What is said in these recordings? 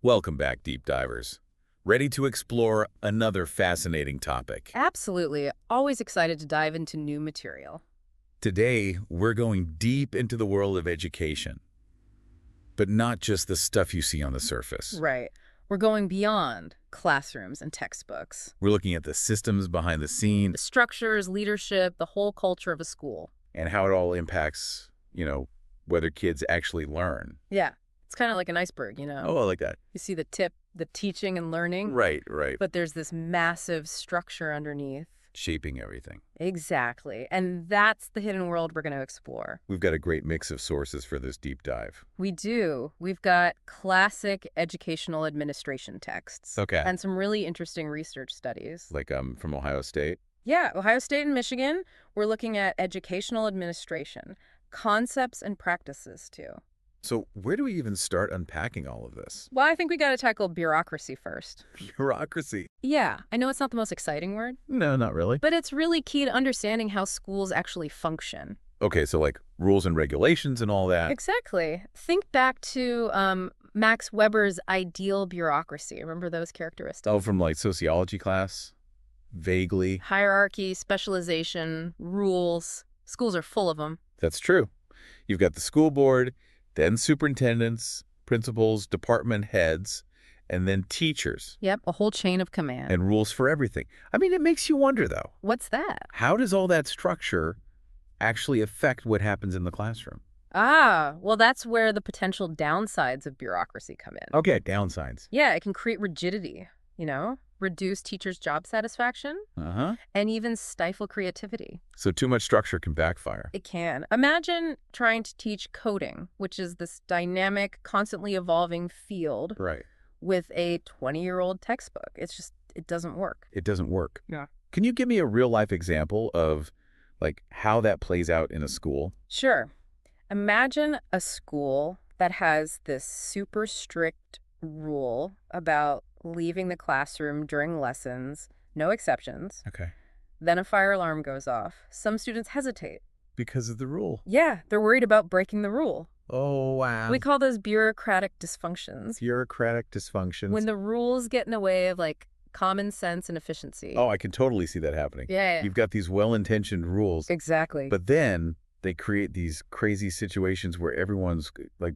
Welcome back, deep divers. Ready to explore another fascinating topic. Absolutely. Always excited to dive into new material. Today, we're going deep into the world of education, but not just the stuff you see on the surface. Right. We're going beyond classrooms and textbooks. We're looking at the systems behind the scene The structures, leadership, the whole culture of a school. and how it all impacts, whether kids actually learn. Yeah. It's kind of like an iceberg, Oh, I like that. You see the tip, the teaching and learning, Right. but there's this massive structure underneath. Shaping everything. Exactly. And that's the hidden world we're going to explore. We've got a great mix of sources for this deep dive. We do. We've got classic educational administration texts. Okay. And some really interesting research studies. Like from Ohio State. Yeah, Ohio State and Michigan, we're looking at educational administration, concepts and practices too. So where do we even start unpacking all of this? Well, I think we got to tackle bureaucracy first. Bureaucracy. Yeah, I know it's not the most exciting word, No, not really. but it's really key to understanding how schools actually function. Okay, so like rules and regulations and all that. Exactly. Think back to Max Weber's ideal bureaucracy. Remember those characteristics? Oh, from like sociology class? Vaguely. Hierarchy, specialization, rules. Schools are full of them. That's true. You've got the school board, then superintendents, principals, department heads, and then teachers. Yep, a whole chain of command. And rules for everything. I mean, it makes you wonder, though. What's that? How does all that structure actually affect what happens in the classroom? Ah, well, that's where the potential downsides of bureaucracy come in. Okay, downsides. Yeah, it can create rigidity, reduce teachers' job satisfaction, Uh-huh. and even stifle creativity. So too much structure can backfire. It can. Imagine trying to teach coding, which is this dynamic, constantly evolving field, Right. with a 20-year-old textbook. It doesn't work. It doesn't work. Yeah. Can you give me a real-life example of, like, how that plays out in a school? Sure. Imagine a school that has this super strict rule about leaving the classroom during lessons, no exceptions. Okay. Then a fire alarm goes off. Some students hesitate. Because of the rule. Yeah, they're worried about breaking the rule. Oh, wow. We call those bureaucratic dysfunctions. Bureaucratic dysfunctions. When the rules get in the way of, common sense and efficiency. Oh, I can totally see that happening. Yeah. You've got these well-intentioned rules, Exactly. but then they create these crazy situations where everyone's, like,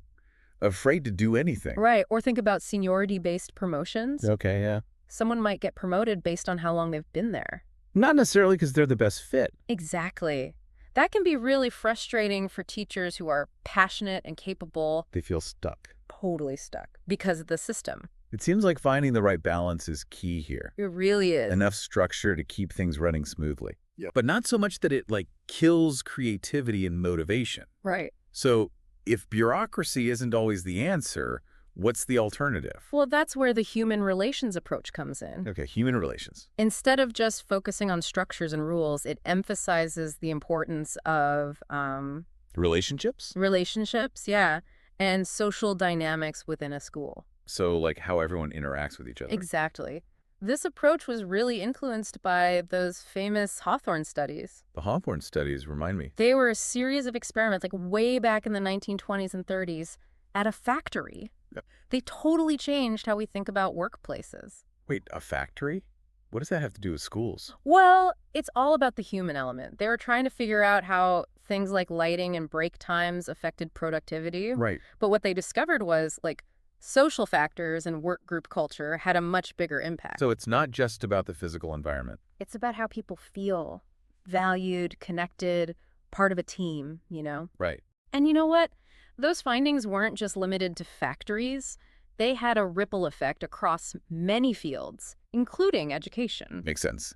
afraid to do anything. Right. Or think about seniority-based promotions. Okay, yeah. Someone might get promoted based on how long they've been there. Not necessarily because they're the best fit. Exactly. That can be really frustrating for teachers who are passionate and capable, They feel stuck. totally stuck because of the system. It seems like finding the right balance is key here. It really is. Enough structure to keep things running smoothly. Yep. But not so much that it, like, kills creativity and motivation. Right. So if bureaucracy isn't always the answer, what's the alternative? Well, that's where the human relations approach comes in. Okay, human relations. Instead of just focusing on structures and rules, it emphasizes the importance of Relationships? relationships, yeah, and social dynamics within a school. So, like, how everyone interacts with each other. Exactly. This approach was really influenced by those famous Hawthorne studies. The Hawthorne studies remind me. They were a series of experiments, way back in the 1920s and 30s, at a factory. Yep. They totally changed how we think about workplaces. Wait, a factory? What does that have to do with schools? Well, it's all about the human element. They were trying to figure out how things like lighting and break times affected productivity. Right. But what they discovered was, social factors and work group culture had a much bigger impact. So it's not just about the physical environment. It's about how people feel valued, connected, part of a team, Right. And you know what? Those findings weren't just limited to factories. They had a ripple effect across many fields, including education. Makes sense.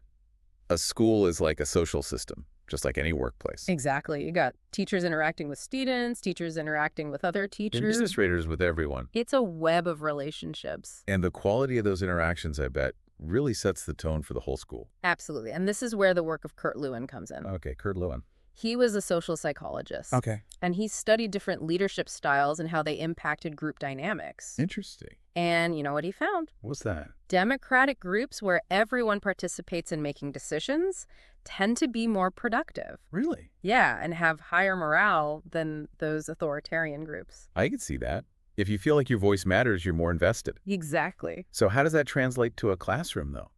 A school is like a social system, just like any workplace. Exactly. You got teachers interacting with students, teachers interacting with other teachers. Administrators with everyone. It's a web of relationships. And the quality of those interactions, I bet, really sets the tone for the whole school. Absolutely. And this is where the work of Kurt Lewin comes in. Okay, Kurt Lewin. He was a social psychologist. Okay. And he studied different leadership styles and how they impacted group dynamics. Interesting. And you know what he found? What's that? Democratic groups where everyone participates in making decisions tend to be more productive. Really? Yeah, and have higher morale than those authoritarian groups. I could see that. If you feel like your voice matters, you're more invested. Exactly. So how does that translate to a classroom, though?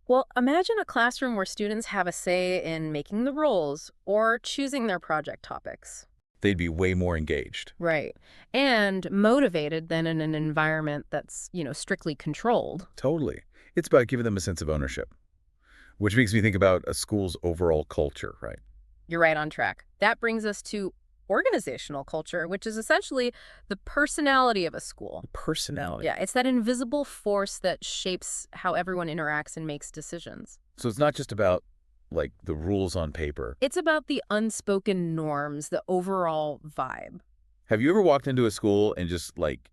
Well, imagine a classroom where students have a say in making the rules or choosing their project topics. They'd be way more engaged. Right. And motivated than in an environment that's, strictly controlled. Totally. It's about giving them a sense of ownership, which makes me think about a school's overall culture, right? You're right on track. That brings us to organizational culture, which is essentially the personality of a school. Personality. Yeah, it's that invisible force that shapes how everyone interacts and makes decisions. So it's not just about, like, the rules on paper. It's about the unspoken norms, the overall vibe. Have you ever walked into a school and just, like,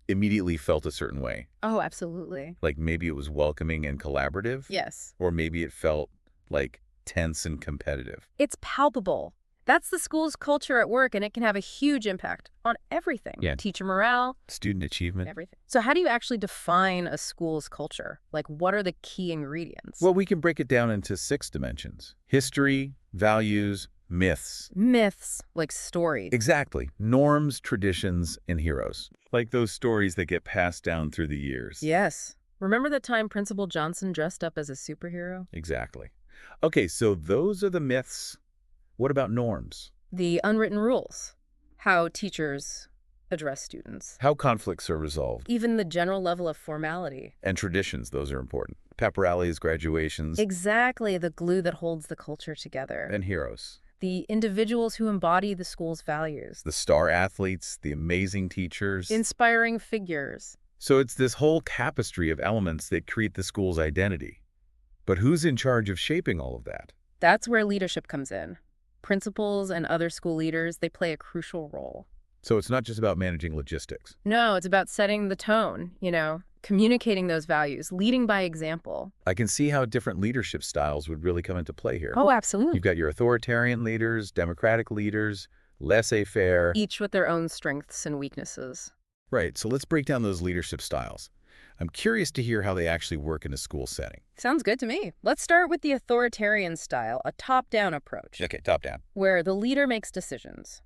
immediately felt a certain way? Oh, absolutely. Like maybe it was welcoming and collaborative? Yes. Or maybe it felt, like, tense and competitive? It's palpable. That's the school's culture at work, and it can have a huge impact on everything. Yeah. Teacher morale, Student achievement? everything. So how do you actually define a school's culture? Like, what are the key ingredients? Well, we can break it down into 6 dimensions. History, values, myths. Myths, like stories. Exactly. Norms, traditions, and heroes. Like those stories that get passed down through the years. Yes. Remember the time Principal Johnson dressed up as a superhero? Exactly. Okay, so those are the myths. What about norms? The unwritten rules. How teachers address students. How conflicts are resolved. Even the general level of formality. And traditions, those are important. Pep rallies, graduations, Exactly the glue that holds the culture together. and heroes. The individuals who embody the school's values. The star athletes, the amazing teachers. Inspiring figures. So it's this whole tapestry of elements that create the school's identity. But who's in charge of shaping all of that? That's where leadership comes in. Principals and other school leaders, they play a crucial role. So it's not just about managing logistics. No, it's about setting the tone, communicating those values, leading by example. I can see how different leadership styles would really come into play here. Oh, absolutely. You've got your authoritarian leaders, democratic leaders, laissez-faire. Each with their own strengths and weaknesses. Right, so let's break down those leadership styles. I'm curious to hear how they actually work in a school setting. Sounds good to me. Let's start with the authoritarian style, a top-down approach, Okay, top down. where the leader makes decisions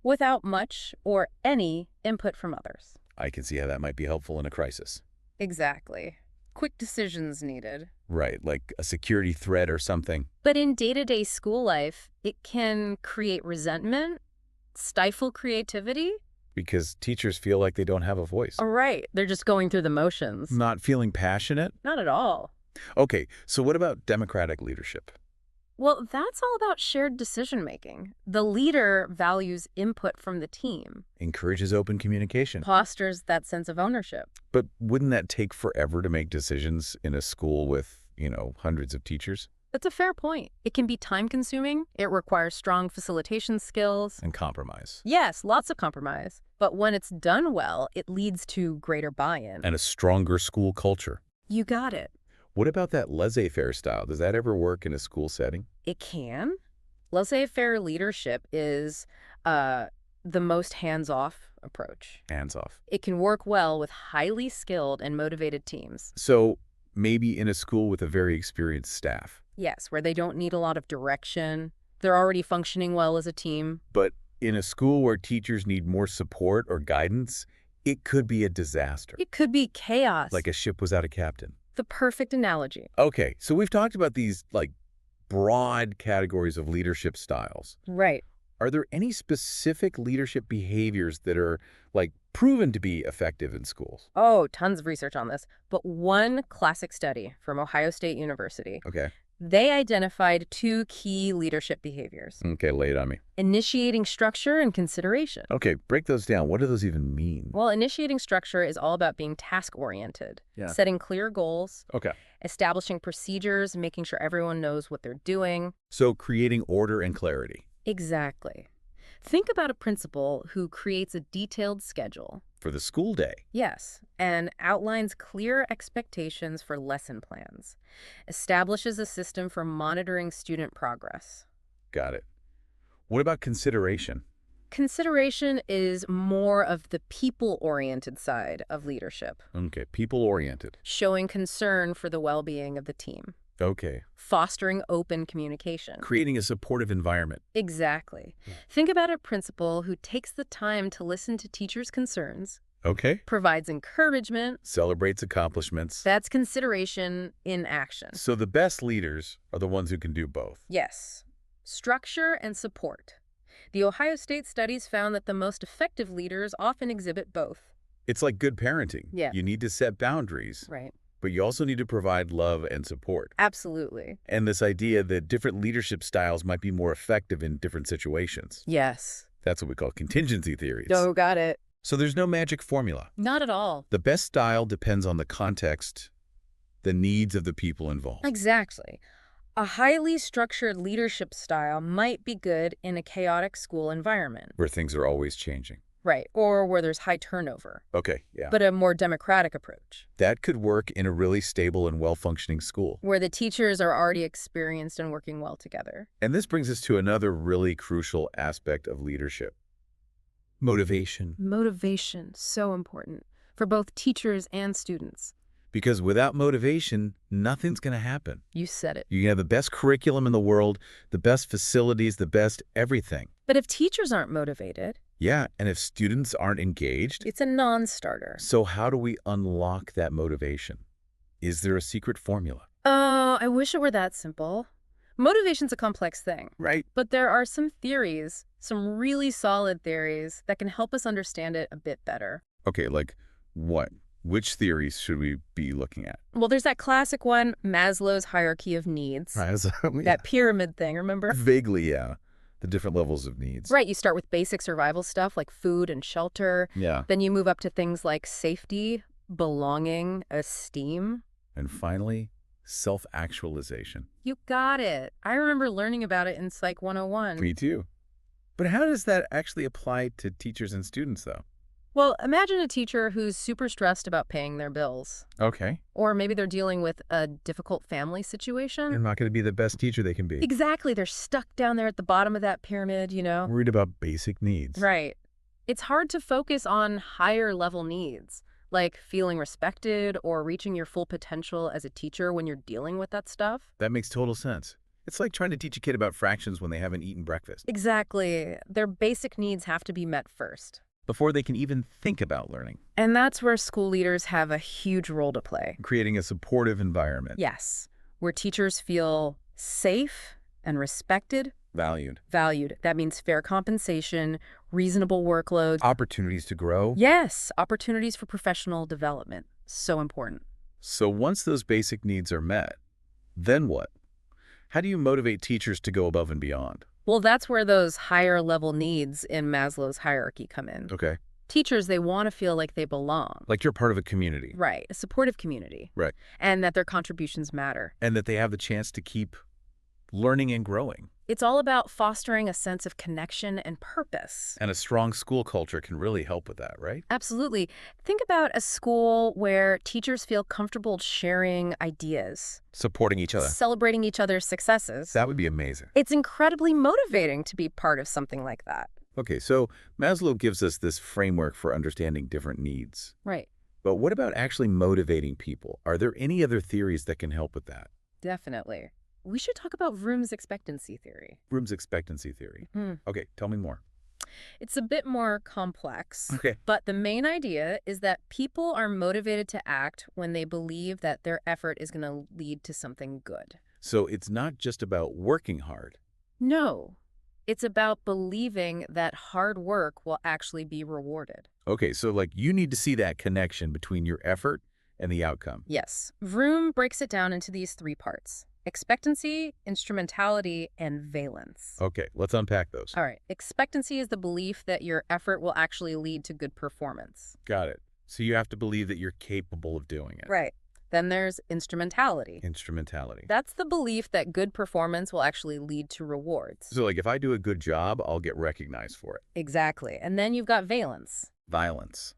without much or any input from others. I can see how that might be helpful in a crisis. Exactly. Quick decisions needed. Right, like a security threat or something. But in day-to-day school life, it can create resentment, stifle creativity. Because teachers feel like they don't have a voice. All right, they're just going through the motions. Not feeling passionate? Not at all. Okay, so what about democratic leadership? Well, that's all about shared decision-making. The leader values input from the team, Encourages open communication. fosters that sense of ownership. But wouldn't that take forever to make decisions in a school with, hundreds of teachers? That's a fair point. It can be time-consuming. It requires strong facilitation skills. And compromise. Yes, lots of compromise. But when it's done well, it leads to greater buy-in. And a stronger school culture. You got it. What about that laissez-faire style? Does that ever work in a school setting? It can. Laissez-faire leadership is the most hands-off approach. Hands off. It can work well with highly skilled and motivated teams. So maybe in a school with a very experienced staff. Yes, where they don't need a lot of direction. They're already functioning well as a team. But in a school where teachers need more support or guidance, it could be a disaster. It could be chaos. Like a ship without a captain. The perfect analogy. Okay, so we've talked about these, broad categories of leadership styles. Right. Are there any specific leadership behaviors that are, proven to be effective in schools? Oh, tons of research on this. But one classic study from Ohio State University, Okay. they identified 2 key leadership behaviors. Okay, lay it on me. Initiating structure and consideration. Okay, break those down. What do those even mean? Well, initiating structure is all about being task-oriented, Yeah. setting clear goals, Okay. establishing procedures, making sure everyone knows what they're doing. So creating order and clarity. Exactly. Think about a principal who creates a detailed schedule. For the school day. Yes, and outlines clear expectations for lesson plans, establishes a system for monitoring student progress. Got it. What about consideration? Consideration is more of the people-oriented side of leadership, Okay, people-oriented. showing concern for the well-being of the team. Okay. Fostering open communication. Creating a supportive environment. Exactly. Think about a principal who takes the time to listen to teachers' concerns, Okay. provides encouragement. Celebrates accomplishments. That's consideration in action. So the best leaders are the ones who can do both. Yes. Structure and support. The Ohio State studies found that the most effective leaders often exhibit both. It's like good parenting. Yeah. You need to set boundaries, Right. but you also need to provide love and support. Absolutely. And this idea that different leadership styles might be more effective in different situations. Yes. That's what we call contingency theories. Oh, got it. So there's no magic formula. Not at all. The best style depends on the context, the needs of the people involved. Exactly. A highly structured leadership style might be good in a chaotic school environment. Where things are always changing. Right. Or where there's high turnover. Okay, yeah. But a more democratic approach, That could work in a really stable and well-functioning school. where the teachers are already experienced and working well together. And this brings us to another really crucial aspect of leadership. Motivation. Motivation, so important for both teachers and students. Because without motivation, nothing's going to happen. You said it. You can have the best curriculum in the world, the best facilities, the best everything. But if teachers aren't motivated, Yeah, and if students aren't engaged, it's a non-starter. so how do we unlock that motivation? Is there a secret formula? Oh, I wish it were that simple. Motivation's a complex thing, Right. but there are some theories, some really solid theories that can help us understand it a bit better. Okay, like what? Which theories should we be looking at? Well, there's that classic one, Maslow's hierarchy of needs. That pyramid thing, remember? Vaguely, yeah. The different levels of needs. Right, you start with basic survival stuff like food and shelter. Yeah. Then you move up to things like safety, belonging, esteem. And finally, self-actualization. You got it. I remember learning about it in Psych 101. Me too. But how does that actually apply to teachers and students, though? Well, imagine a teacher who's super stressed about paying their bills. Okay. Or maybe they're dealing with a difficult family situation. They're not going to be the best teacher they can be. Exactly. They're stuck down there at the bottom of that pyramid, you know? Worried about basic needs. Right. It's hard to focus on higher level needs, like feeling respected or reaching your full potential as a teacher when you're dealing with that stuff. That makes total sense. It's like trying to teach a kid about fractions when they haven't eaten breakfast. Exactly. Their basic needs have to be met first. Before they can even think about learning. And that's where school leaders have a huge role to play. Creating a supportive environment. Yes, where teachers feel safe and respected, Valued. valued. That means fair compensation, reasonable workloads. Opportunities to grow. Yes, opportunities for professional development. So important. So once those basic needs are met, then what? How do you motivate teachers to go above and beyond? Well, that's where those higher level needs in Maslow's hierarchy come in. Okay. Teachers, they want to feel like they belong. Like you're part of a community. Right, a supportive community. Right. And that their contributions matter. And that they have the chance to keep learning and growing. It's all about fostering a sense of connection and purpose. And a strong school culture can really help with that, right? Absolutely. Think about a school where teachers feel comfortable sharing ideas, Supporting each other. celebrating each other's successes. That would be amazing. It's incredibly motivating to be part of something like that. Okay, so Maslow gives us this framework for understanding different needs. Right. But what about actually motivating people? Are there any other theories that can help with that? Definitely. We should talk about Vroom's expectancy theory. Vroom's expectancy theory. Okay, tell me more. It's a bit more complex. Okay. But the main idea is that people are motivated to act when they believe that their effort is going to lead to something good. So it's not just about working hard. No. It's about believing that hard work will actually be rewarded. Okay, so like you need to see that connection between your effort and the outcome. Yes. Vroom breaks it down into these three parts: expectancy, instrumentality, and valence. Okay, let's unpack those. All right. Expectancy is the belief that your effort will actually lead to good performance. Got it. So you have to believe that you're capable of doing it. Right. Then there's instrumentality. Instrumentality. That's the belief that good performance will actually lead to rewards. So like if I do a good job, I'll get recognized for it. Exactly. And then you've got valence. Violence.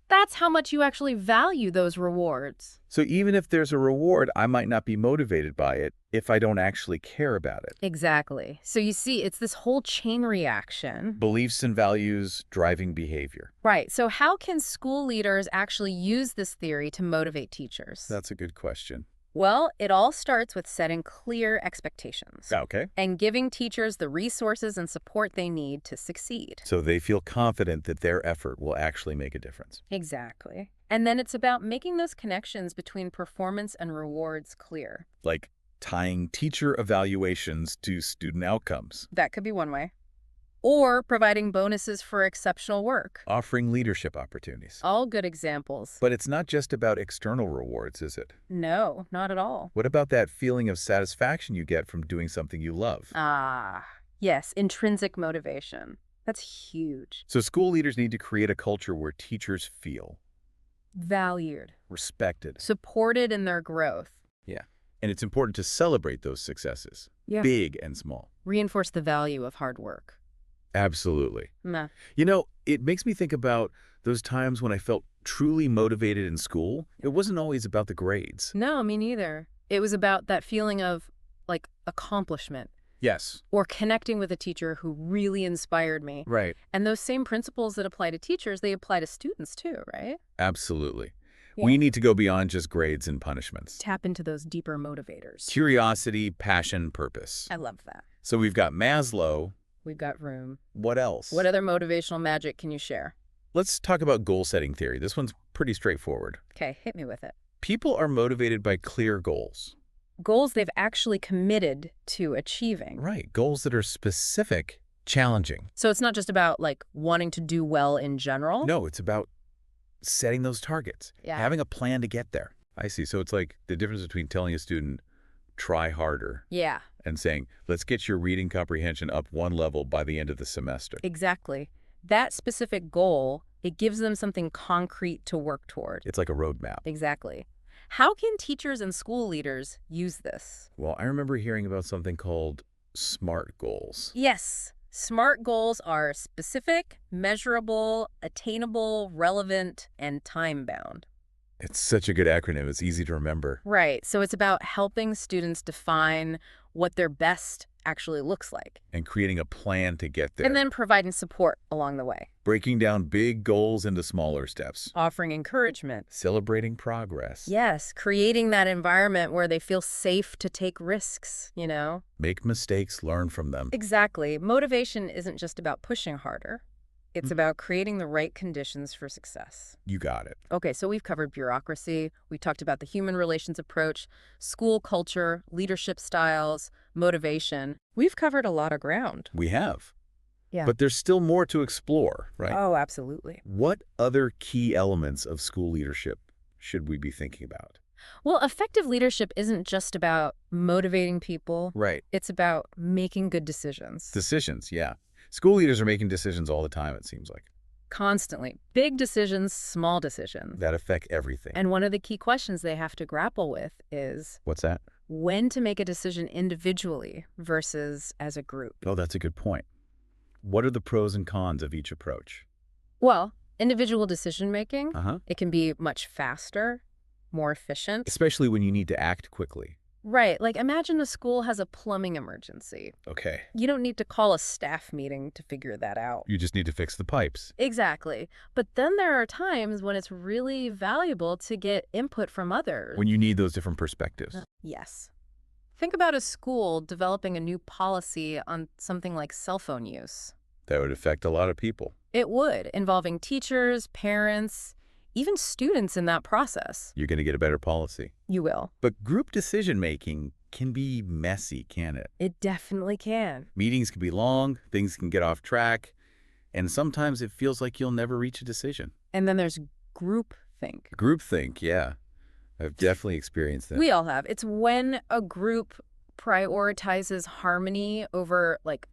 That's how much you actually value those rewards. So even if there's a reward, I might not be motivated by it if I don't actually care about it. Exactly. So you see, it's this whole chain reaction. Beliefs and values driving behavior. Right. So how can school leaders actually use this theory to motivate teachers? That's a good question. Well, it all starts with setting clear expectations Okay. and giving teachers the resources and support they need to succeed. So they feel confident that their effort will actually make a difference. Exactly. And then it's about making those connections between performance and rewards clear. Like tying teacher evaluations to student outcomes, That could be one way. Or providing bonuses for exceptional work. offering leadership opportunities. All good examples. But it's not just about external rewards, is it? No, not at all. What about that feeling of satisfaction you get from doing something you love? Ah, yes, intrinsic motivation. That's huge. So school leaders need to create a culture where teachers feel Valued, respected. supported in their growth. Yeah. And it's important to celebrate those successes, Yeah. big and small. Reinforce the value of hard work. Absolutely. Nah. You know, it makes me think about those times when I felt truly motivated in school. It wasn't always about the grades. No, me neither. It was about that feeling of, like, accomplishment Yes. or connecting with a teacher who really inspired me. Right. And those same principles that apply to teachers, they apply to students too, right? Absolutely. Yeah. We need to go beyond just grades and punishments. Tap into those deeper motivators. Curiosity, passion, purpose. I love that. So we've got Maslow. We've got room. What else? What other motivational magic can you share? Let's talk about goal-setting theory. This one's pretty straightforward. Okay, hit me with it. People are motivated by clear goals. Goals they've actually committed to achieving. Right. Goals that are specific, challenging. So it's not just about, like, wanting to do well in general. No, it's about setting those targets, Yeah. having a plan to get there. I see. So it's like the difference between telling a student, try harder, Yeah, and saying, let's get your reading comprehension up one level by the end of the semester. exactly. That specific goal, it gives them something concrete to work toward. It's like a roadmap. Exactly. How can teachers and school leaders use this? Well, I remember hearing about something called SMART goals. Yes. SMART goals are specific, measurable, attainable, relevant, and time-bound. It's such a good acronym. It's easy to remember. Right. So it's about helping students define what their best actually looks like, And creating a plan to get there. and then providing support along the way, Breaking down big goals into smaller steps. offering encouragement. Celebrating progress. Yes, creating that environment where they feel safe to take risks, you know? Make mistakes, learn from them. Exactly. Motivation isn't just about pushing harder. It's about creating the right conditions for success. You got it. Okay, so we've covered bureaucracy, we talked about the human relations approach, school culture, leadership styles, motivation. We've covered a lot of ground. We have. Yeah. But there's still more to explore, right? Oh, absolutely. What other key elements of school leadership should we be thinking about? Well, effective leadership isn't just about motivating people. Right. It's about making good decisions. Decisions, yeah. School leaders are making decisions all the time, it seems like. Constantly. Big decisions, small decisions. That affect everything. And one of the key questions they have to grapple with is What's that? when to make a decision individually versus as a group. Oh, that's a good point. What are the pros and cons of each approach? Well, individual decision-making, Uh-huh. it can be much faster, more efficient. Especially when you need to act quickly. Right, like imagine a school has a plumbing emergency. Okay. You don't need to call a staff meeting to figure that out. You just need to fix the pipes. Exactly. But then there are times when it's really valuable to get input from others. When you need those different perspectives. Yes. Think about a school developing a new policy on something like cell phone use. That would affect a lot of people. It would, involving teachers, parents, even students in that process. You're going to get a better policy. You will. But group decision-making can be messy, can it? It definitely can. Meetings can be long, things can get off track, and sometimes it feels like you'll never reach a decision. And then there's groupthink. Groupthink, yeah. I've definitely experienced that. We all have. It's when a group prioritizes harmony over, like,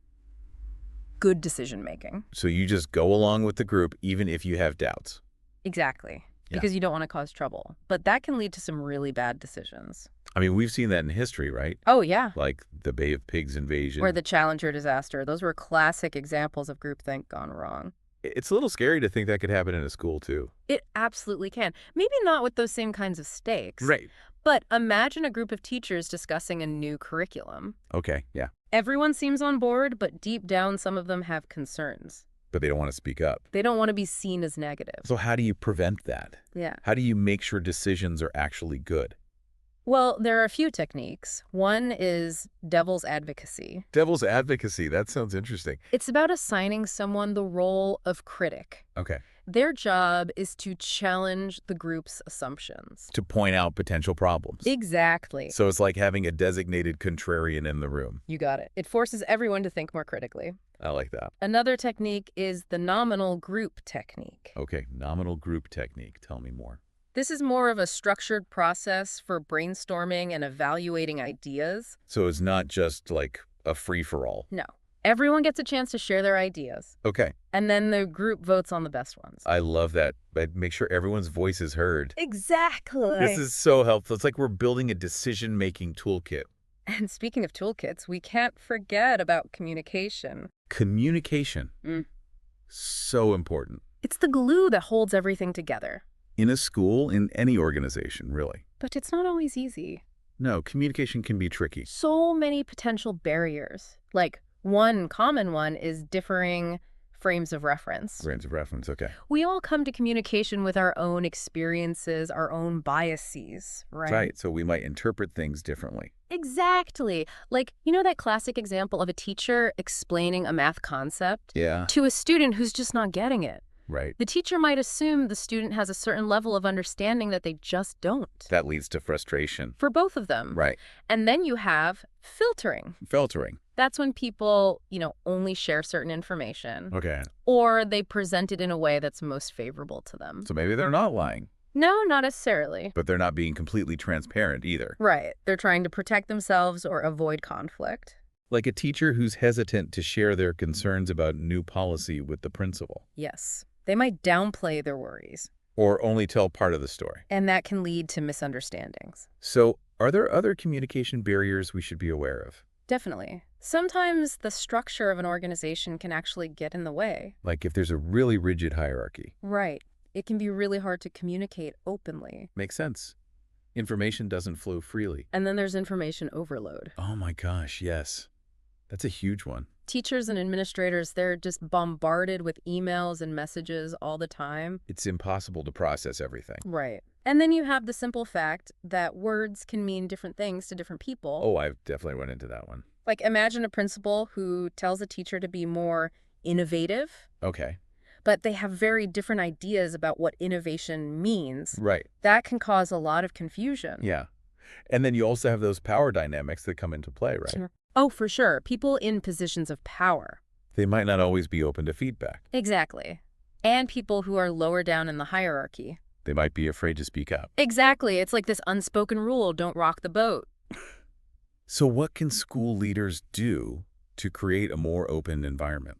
good decision-making. So you just go along with the group even if you have doubts. Exactly. Yeah. Because you don't want to cause trouble. But that can lead to some really bad decisions. I mean, we've seen that in history, right? Oh, yeah. Like the Bay of Pigs invasion. Or the Challenger disaster. Those were classic examples of groupthink gone wrong. It's a little scary to think that could happen in a school, too. It absolutely can. Maybe not with those same kinds of stakes. Right. But imagine a group of teachers discussing a new curriculum. Okay, yeah. Everyone seems on board, but deep down some of them have concerns. But they don't want to speak up. They don't want to be seen as negative. So how do you prevent that? Yeah. How do you make sure decisions are actually good? Well, there are a few techniques. One is devil's advocacy. Devil's advocacy. That sounds interesting. It's about assigning someone the role of critic. Okay. Their job is to challenge the group's assumptions. To point out potential problems. Exactly. So it's like having a designated contrarian in the room. You got it. It forces everyone to think more critically. I like that. Another technique is the nominal group technique. Okay, nominal group technique. Tell me more. This is more of a structured process for brainstorming and evaluating ideas. So it's not just like a free-for-all. No. Everyone gets a chance to share their ideas. Okay. And then the group votes on the best ones. I love that. But make sure everyone's voice is heard. Exactly. This is so helpful. It's like we're building a decision-making toolkit. And speaking of toolkits, we can't forget about communication. Communication. So important. It's the glue that holds everything together. In a school, in any organization, really. But it's not always easy. No, communication can be tricky. So many potential barriers. Like, one common one is differing frames of reference. Frames of reference, okay. We all come to communication with our own experiences, our own biases, right? Right, so we might interpret things differently. Exactly. Like, you know that classic example of a teacher explaining a math concept Yeah, to a student who's just not getting it? right. The teacher might assume the student has a certain level of understanding that they just don't. That leads to frustration. For both of them. Right. And then you have filtering. Filtering. That's when people, only share certain information. Okay. Or they present it in a way that's most favorable to them. So maybe they're not lying, No, not necessarily. but they're not being completely transparent either. Right. They're trying to protect themselves or avoid conflict. Like a teacher who's hesitant to share their concerns about new policy with the principal. Yes. They might downplay their worries. Or only tell part of the story. And that can lead to misunderstandings. So, are there other communication barriers we should be aware of? Definitely. Sometimes the structure of an organization can actually get in the way. Like if there's a really rigid hierarchy. Right. It can be really hard to communicate openly. Makes sense. Information doesn't flow freely. And then there's information overload. Oh my gosh, yes. That's a huge one. Teachers and administrators, they're just bombarded with emails and messages all the time. It's impossible to process everything. Right. And then you have the simple fact that words can mean different things to different people. Oh, I've definitely run into that one. Like, imagine a principal who tells a teacher to be more innovative, Okay. but they have very different ideas about what innovation means. Right. That can cause a lot of confusion. Yeah. And then you also have those power dynamics that come into play, right? Sure. Oh, for sure. People in positions of power. They might not always be open to feedback. Exactly. And people who are lower down in the hierarchy. They might be afraid to speak up. Exactly. It's like this unspoken rule, don't rock the boat. So what can school leaders do to create a more open environment?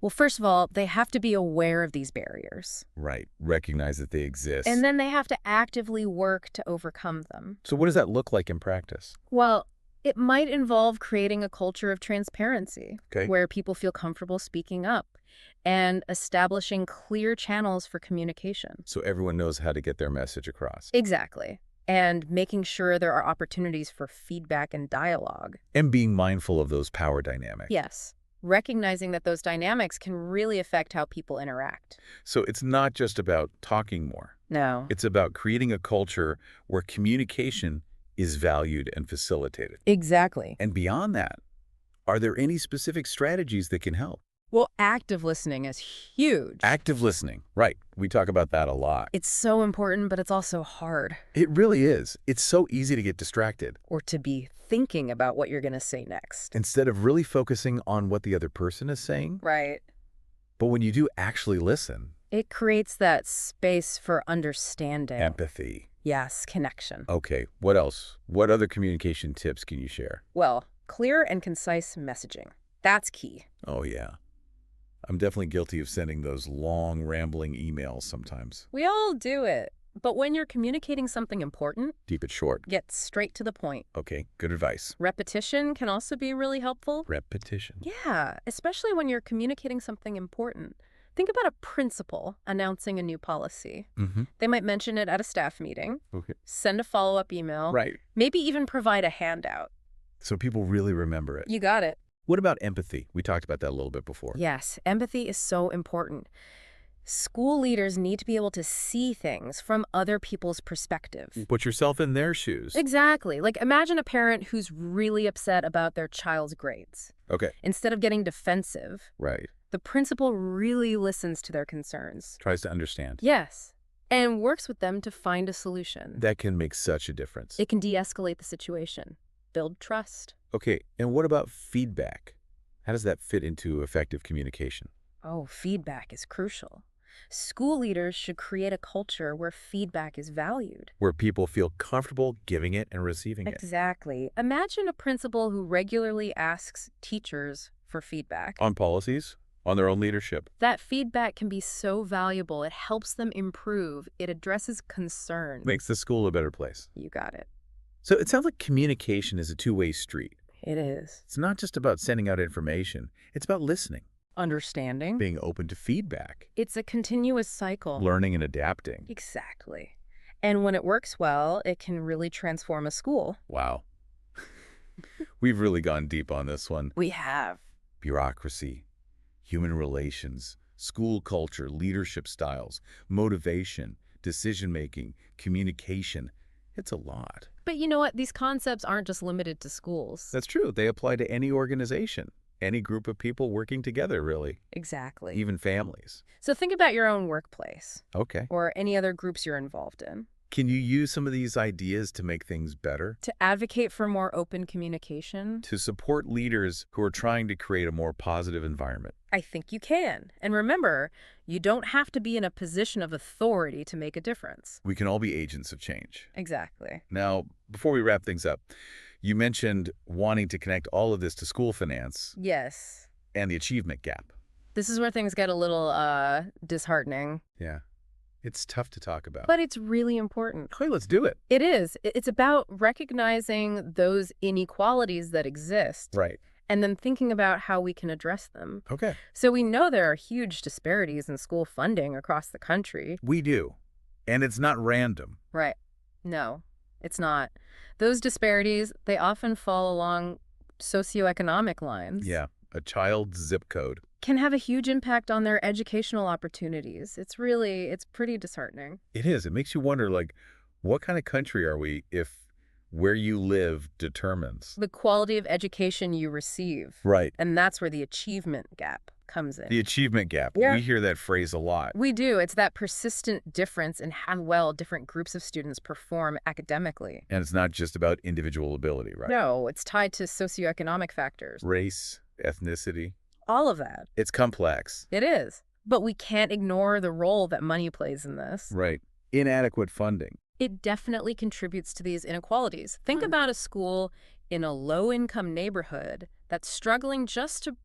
Well, first of all, they have to be aware of these barriers. Right. Recognize that they exist. And then they have to actively work to overcome them. So what does that look like in practice? Well, it might involve creating a culture of transparency, Okay. where people feel comfortable speaking up, and establishing clear channels for communication. So everyone knows how to get their message across. Exactly. And making sure there are opportunities for feedback and dialogue. And being mindful of those power dynamics. Yes. Recognizing that those dynamics can really affect how people interact. So it's not just about talking more. No. It's about creating a culture where communication is valued and facilitated. Exactly. And beyond that, are there any specific strategies that can help? Well, active listening is huge. Active listening. Right. We talk about that a lot. It's so important, but it's also hard. It really is. It's so easy to get distracted. Or to be thinking about what you're going to say next. Instead of really focusing on what the other person is saying. Right. But when you do actually listen. It creates that space for understanding. Empathy. Yes, connection. Okay. What else? What other communication tips can you share? Well, clear and concise messaging. That's key. Oh, yeah. I'm definitely guilty of sending those long, rambling emails sometimes. We all do it. But when you're communicating something important, Keep it short. get straight to the point. Okay, good advice. Repetition can also be really helpful. Repetition. Yeah, especially when you're communicating something important. Think about a principal announcing a new policy. Mm-hmm. They might mention it at a staff meeting, Okay. send a follow-up email, Right. maybe even provide a handout. So people really remember it. You got it. What about empathy? We talked about that a little bit before. Yes, empathy is so important. School leaders need to be able to see things from other people's perspective. Put yourself in their shoes. Exactly. Like, imagine a parent who's really upset about their child's grades. Okay. Instead of getting defensive, Right. the principal really listens to their concerns. Tries to understand. Yes. And works with them to find a solution. That can make such a difference. It can de-escalate the situation, build trust. Okay, and what about feedback? How does that fit into effective communication? Oh, feedback is crucial. School leaders should create a culture where feedback is valued. Where people feel comfortable giving it and receiving it. Exactly. Imagine a principal who regularly asks teachers for feedback. On policies, on their own leadership. That feedback can be so valuable. It helps them improve. It addresses concern. Makes the school a better place. You got it. So it sounds like communication is a two-way street. It is. It's not just about sending out information. It's about listening, Understanding. being open to feedback, It's a continuous cycle. learning and adapting. Exactly. And when it works well, it can really transform a school. Wow. We've really gone deep on this one. We have. Bureaucracy, human relations, school culture, leadership styles, motivation, decision-making, communication. It's a lot. But you know what? These concepts aren't just limited to schools. That's true. They apply to any organization, any group of people working together, really, Exactly. even families. So think about your own workplace Okay. or any other groups you're involved in. Can you use some of these ideas to make things better? To advocate for more open communication, To support leaders who are trying to create a more positive environment? I think you can. And remember, you don't have to be in a position of authority to make a difference. We can all be agents of change. Exactly. Now, before we wrap things up, you mentioned wanting to connect all of this to school finance Yes. and the achievement gap. This is where things get a little disheartening, Yeah. It's tough to talk about. but it's really important. Okay, let's do it. It is. It's about recognizing those inequalities that exist Right. and then thinking about how we can address them. Okay. So we know there are huge disparities in school funding across the country. We do. And it's not random. Right. No, it's not. Those disparities, they often fall along socioeconomic lines. Yeah. A child's zip code. Can have a huge impact on their educational opportunities. It's pretty disheartening. It is. It makes you wonder, like, what kind of country are we if where you live determines? The quality of education you receive. Right. And that's where the achievement gap comes in. The achievement gap. Yeah. We hear that phrase a lot. We do. It's that persistent difference in how well different groups of students perform academically. And it's not just about individual ability, right? No, it's tied to socioeconomic factors. Race, ethnicity. All of that. It's complex. It is. But we can't ignore the role that money plays in this. Right. Inadequate funding. It definitely contributes to these inequalities. Think about a school in a low-income neighborhood that's struggling just to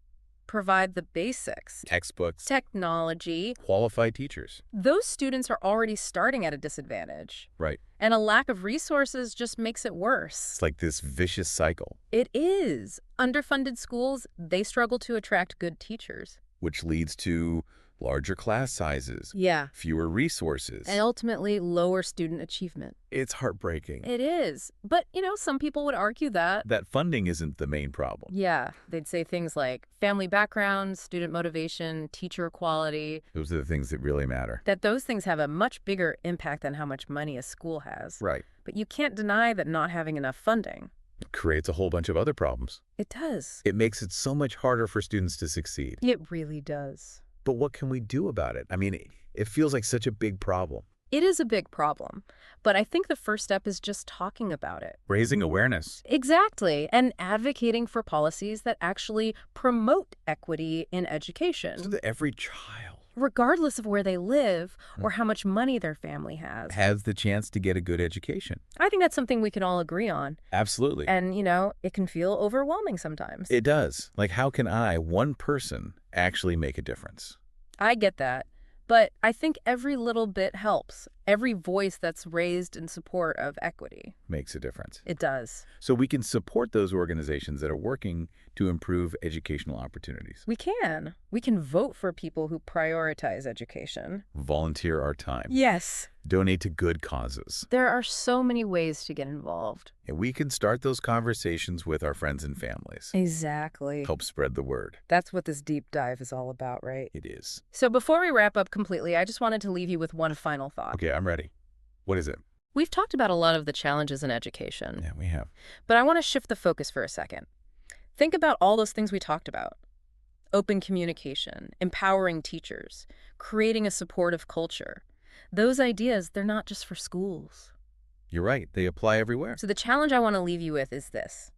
provide the basics. Textbooks. Technology. Qualified teachers. Those students are already starting at a disadvantage. Right. And a lack of resources just makes it worse. It's like this vicious cycle, It is. Underfunded schools, they struggle to attract good teachers. which leads to larger class sizes, Yeah. fewer resources. And ultimately, lower student achievement. It's heartbreaking. It is. But, some people would argue that. That funding isn't the main problem. Yeah. They'd say things like family background, student motivation, teacher equality, Those are the things that really matter. that those things have a much bigger impact than how much money a school has. Right. But you can't deny that not having enough funding. It creates a whole bunch of other problems. It does. It makes it so much harder for students to succeed. It really does. But what can we do about it? I mean, it feels like such a big problem. It is a big problem, but I think the first step is just talking about it. Raising awareness. Exactly, and advocating for policies that actually promote equity in So education, that every child regardless of where they live or how much money their family has. has the chance to get a good education. I think that's something we can all agree on. Absolutely. And, it can feel overwhelming sometimes. It does. Like, how can I, one person, actually make a difference? I get that. But I think every little bit helps. Every voice that's raised in support of equity. Makes a difference. It does. So we can support those organizations that are working to improve educational opportunities. We can. We can vote for people who prioritize education. Volunteer our time. Yes. donate to good causes. There are so many ways to get involved. And we can start those conversations with our friends and families. Exactly. Help spread the word. That's what this deep dive is all about, right? It is. So before we wrap up completely, I just wanted to leave you with one final thought. Okay, I'm ready. What is it? We've talked about a lot of the challenges in education, Yeah, we have. but I want to shift the focus for a second. Think about all those things we talked about. Open communication, empowering teachers, creating a supportive culture. Those ideas, they're not just for schools. You're right. They apply everywhere. So the challenge I want to leave you with is this.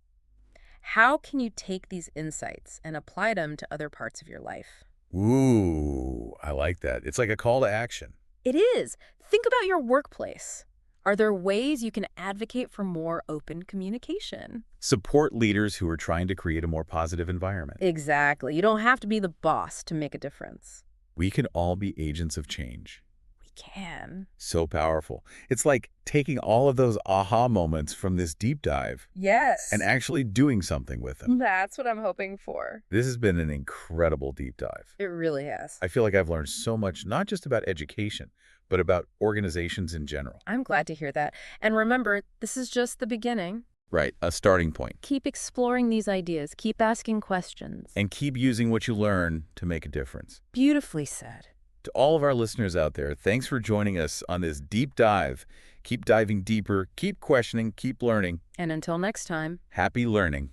How can you take these insights and apply them to other parts of your life? Ooh, I like that. It's like a call to action. It is. Think about your workplace. Are there ways you can advocate for more open communication? Support leaders who are trying to create a more positive environment. Exactly. You don't have to be the boss to make a difference. We can all be agents of change. We can. So powerful. It's like taking all of those aha moments from this deep dive Yes. and actually doing something with them. That's what I'm hoping for. This has been an incredible deep dive. It really has. I feel like I've learned so much, not just about education, but about organizations in general. I'm glad to hear that. And remember, this is just the beginning. Right, a starting point. Keep exploring these ideas. Keep asking questions. And keep using what you learn to make a difference. Beautifully said. To all of our listeners out there, thanks for joining us on this deep dive. Keep diving deeper, keep questioning, keep learning. And until next time. Happy learning.